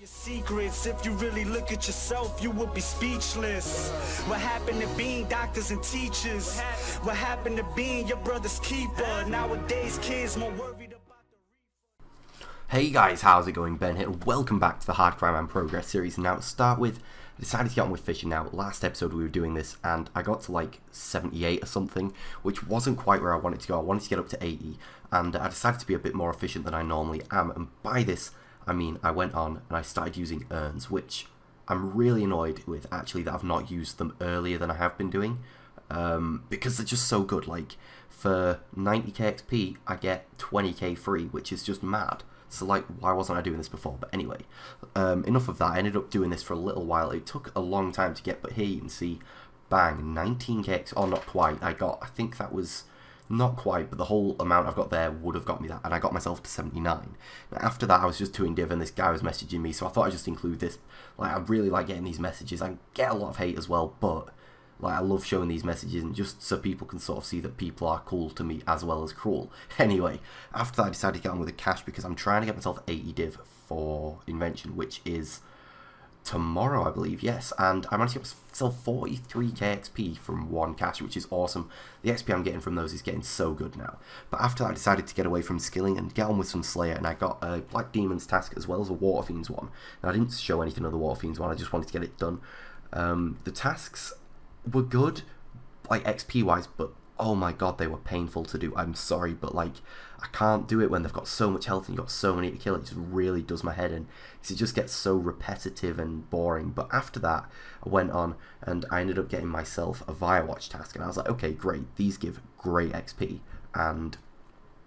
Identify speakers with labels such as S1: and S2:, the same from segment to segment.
S1: Secrets, if you really look at yourself, you would be speechless. What happened to being doctors and teachers? What happened to being your brother's keeper? Nowadays, kids more worried about the...
S2: Hey guys, how's it going? Ben here, and welcome back to the Hardcore Ironman Progress series. Now to start with, I decided to get on with fishing now. Last episode we were doing this, and I got to like 78 or something, which wasn't quite where I wanted to go. I wanted to get up to 80, and I decided to be a bit more efficient than I normally am, and by this, I mean, I went on and I started using urns, which I'm really annoyed with, actually, that I've not used them earlier than I have been doing, because they're just so good. Like, for 90k XP, I get 20k free, which is just mad. So, like, why wasn't I doing this before? But anyway, enough of that. I ended up doing this for a little while. It took a long time to get, but here you can see, bang, 19k XP, or not quite. I think that was... not quite, but the whole amount I've got there would have got me that, and I got myself to 79. Now, after that, I was just doing div, and this guy was messaging me, so I thought I'd just include this. Like, I really like getting these messages. I get a lot of hate as well, but like, I love showing these messages, and just so people can sort of see that people are cool to me as well as cruel. Anyway, after that, I decided to get on with the cash because I'm trying to get myself 80 div for Invention, which is tomorrow, I believe, yes, and I managed to get myself 43k XP from one cache, which is awesome. The XP I'm getting from those is getting so good now. But after that, I decided to get away from skilling and get on with some Slayer, and I got a Black Demon's task as well as a Water Fiends one. And I didn't show anything of the Water Fiends one, I just wanted to get it done. The tasks were good, like XP wise, but oh my god, they were painful to do. I'm sorry, but like, I can't do it when they've got so much health and you've got so many to kill. It just really does my head in, because it just gets so repetitive and boring. But after that, I went on and I ended up getting myself a Firewatch task, and I was like, okay, great, these give great XP, and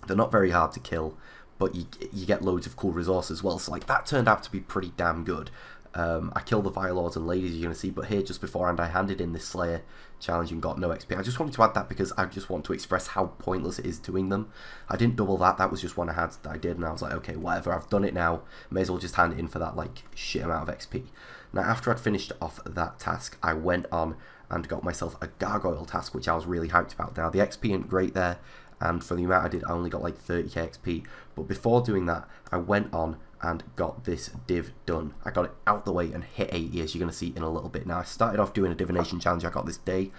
S2: they're not very hard to kill, but you get loads of cool resources as well. So like, that turned out to be pretty damn good. I killed the Fire Lords and Ladies, you're going to see, but here just beforehand I handed in this Slayer challenge and got no XP. I just wanted to add that because I just want to express how pointless it is doing them. I didn't double that, that was just one I had that I did, and I was like, okay, whatever, I've done it now, may as well just hand it in for that like shit amount of XP. Now after I'd finished off that task, I went on and got myself a Gargoyle task, which I was really hyped about. Now the XP ain't great there, and for the amount I did, I only got like 30k XP, but before doing that, I went on and got this div done. I got it out the way and hit 80, as you're going to see in a little bit. Now, I started off doing a divination challenge I got this day,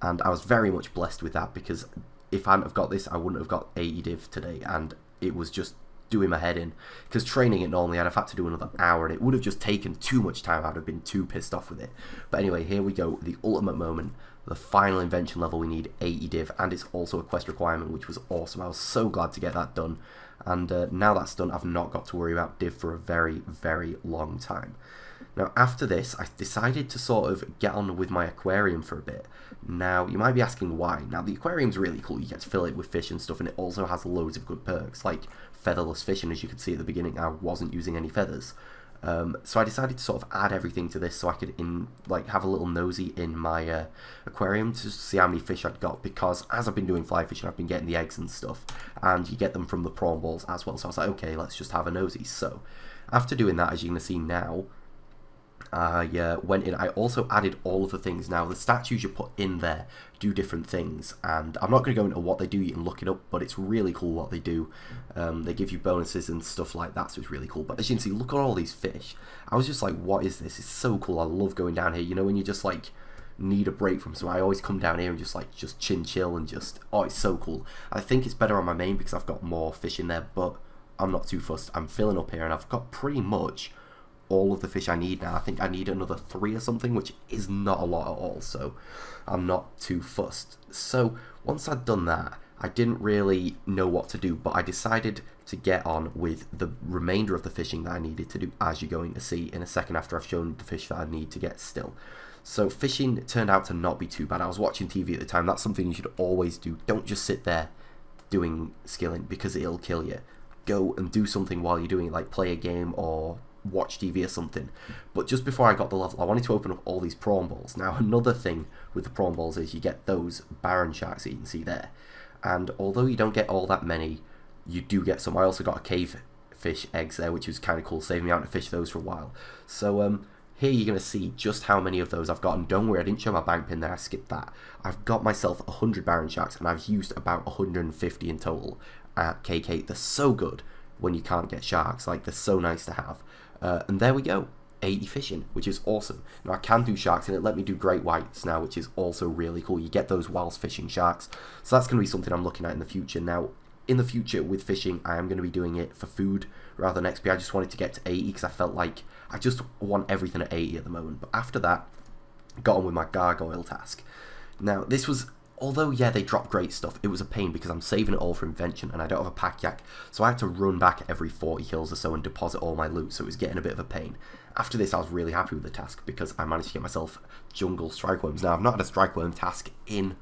S2: and I was very much blessed with that, because if I hadn't have got this, I wouldn't have got 80 div today, and it was just doing my head in, because training it normally, I'd have had to do another hour, and it would have just taken too much time. I'd have been too pissed off with it. But anyway, here we go, the ultimate moment, the final invention level. We need 80 div, and it's also a quest requirement, which was awesome. I was so glad to get that done. And now that's done, I've not got to worry about div for a very, very long time. Now after this, I decided to sort of get on with my aquarium for a bit. Now, you might be asking why. Now, the aquarium's really cool. You get to fill it with fish and stuff, and it also has loads of good perks, like featherless fishing. As you can see at the beginning, I wasn't using any feathers. So I decided to sort of add everything to this so I could have a little nosy in my aquarium to see how many fish I'd got, because as I've been doing fly fishing, I've been getting the eggs and stuff, and you get them from the prawn balls as well. So I was like, okay, let's just have a nosy. So after doing that, as you're going to see now, I went in. I also added all of the things. Now, the statues you put in there do different things, and I'm not going to go into what they do. You can look it up, but it's really cool what they do. They give you bonuses and stuff like that, so it's really cool. But as you can see, look at all these fish. I was just like, what is this? It's so cool. I love going down here. You know, when you just like need a break from, so I always come down here and just chill and just, oh, it's so cool. I think it's better on my main because I've got more fish in there, but I'm not too fussed. I'm filling up here, and I've got pretty much all of the fish I need now. I think I need another 3 or something, which is not a lot at all, so I'm not too fussed. So once I'd done that, I didn't really know what to do, but I decided to get on with the remainder of the fishing that I needed to do, as you're going to see in a second after I've shown the fish that I need to get still. So fishing turned out to not be too bad. I was watching TV at the time. That's something you should always do. Don't just sit there doing skilling, because it'll kill you. Go and do something while you're doing it, like play a game or watch TV or something. But just before I got the level, I wanted to open up all these prawn balls. Now, another thing with the prawn balls is you get those Baron sharks that you can see there, and although you don't get all that many, you do get some. I also got a cave fish eggs there, which was kind of cool, saving me out to fish those for a while. So here you're going to see just how many of those I've got, and don't worry, I didn't show my bank pin there, I skipped that. I've got myself 100 Baron sharks, and I've used about 150 in total at KK. They're so good when you can't get sharks, like they're so nice to have. And there we go. 80 fishing, which is awesome. Now I can do sharks and it let me do great whites now, which is also really cool. You get those whilst fishing sharks. So that's going to be something I'm looking at in the future. Now, in the future with fishing, I am going to be doing it for food rather than XP. I just wanted to get to 80 because I felt like I just want everything at 80 at the moment. But after that, got on with my gargoyle task. Now, this was, although, yeah, they dropped great stuff, it was a pain because I'm saving it all for Invention and I don't have a pack yak, so I had to run back every 40 kills or so and deposit all my loot, so it was getting a bit of a pain. After this, I was really happy with the task because I managed to get myself jungle strikeworms. Now, I've not had a strikeworm task in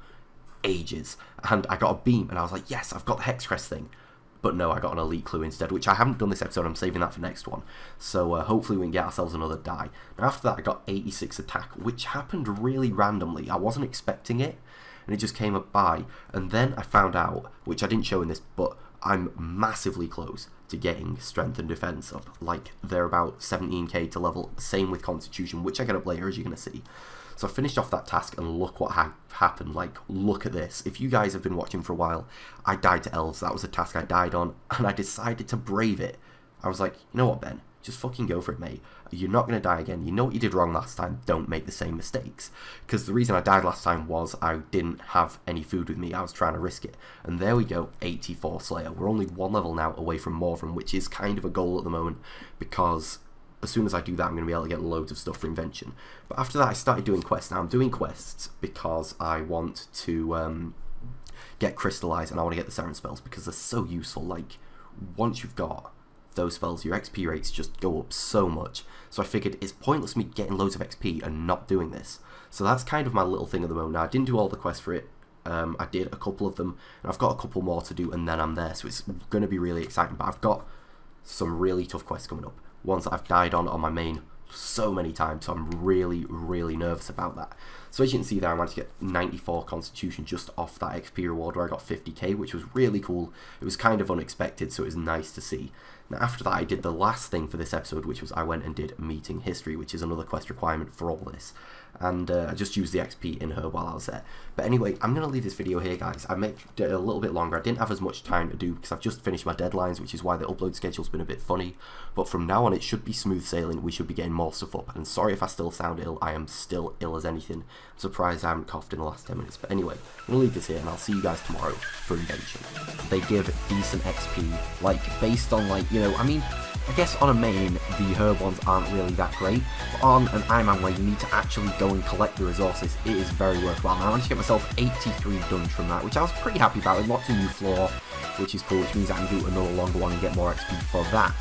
S2: ages, and I got a beam, and I was like, yes, I've got the Hex Crest thing. But no, I got an elite clue instead, which I haven't done this episode. I'm saving that for next one. So hopefully we can get ourselves another die. Now after that, I got 86 attack, which happened really randomly. I wasn't expecting it, and it just came up by. And then I found out, which I didn't show in this, but I'm massively close to getting strength and defense up. Like, they're about 17k to level. Same with constitution, which I get up later, as you're going to see. So I finished off that task, and look what happened. Like, look at this. If you guys have been watching for a while, I died to elves. That was a task I died on, and I decided to brave it. I was like, you know what, Ben? Just fucking go for it, mate. You're not going to die again. You know what you did wrong last time. Don't make the same mistakes. Because the reason I died last time was I didn't have any food with me. I was trying to risk it. And there we go, 84 Slayer. We're only one level now away from Morvran, which is kind of a goal at the moment, because as soon as I do that, I'm going to be able to get loads of stuff for Invention. But after that, I started doing quests. Now, I'm doing quests because I want to get Crystallize, and I want to get the Seren Spells, because they're so useful. Like, once you've got those spells, your XP rates just go up so much. So I figured it's pointless me getting loads of XP and not doing this. So that's kind of my little thing at the moment. Now, I didn't do all the quests for it. I did a couple of them, and I've got a couple more to do, and then I'm there. So it's going to be really exciting. But I've got some really tough quests coming up. Ones that I've died on my main so many times, so I'm really, really nervous about that. So as you can see there, I managed to get 94 constitution just off that XP reward where I got 50k, which was really cool. It was kind of unexpected, so it was nice to see. Now after that, I did the last thing for this episode, which was I went and did meeting history, which is another quest requirement for all this. And I just used the XP in her while I was there. But anyway, I'm going to leave this video here, guys. I made it a little bit longer. I didn't have as much time to do because I've just finished my deadlines, which is why the upload schedule's been a bit funny. But from now on, it should be smooth sailing. We should be getting more stuff up. And sorry if I still sound ill. I am still ill as anything. I'm surprised I haven't coughed in the last 10 minutes. But anyway, I'm going to leave this here, and I'll see you guys tomorrow for Invention. They give decent XP, like, based on, like, you know, I mean, I guess on a main, the herb ones aren't really that great, but on an Ironman where you need to actually go and collect the resources, it is very worthwhile. And I managed to get myself 83 done from that, which I was pretty happy about. It locked a new floor, which is cool, which means I can do another longer one and get more XP for that.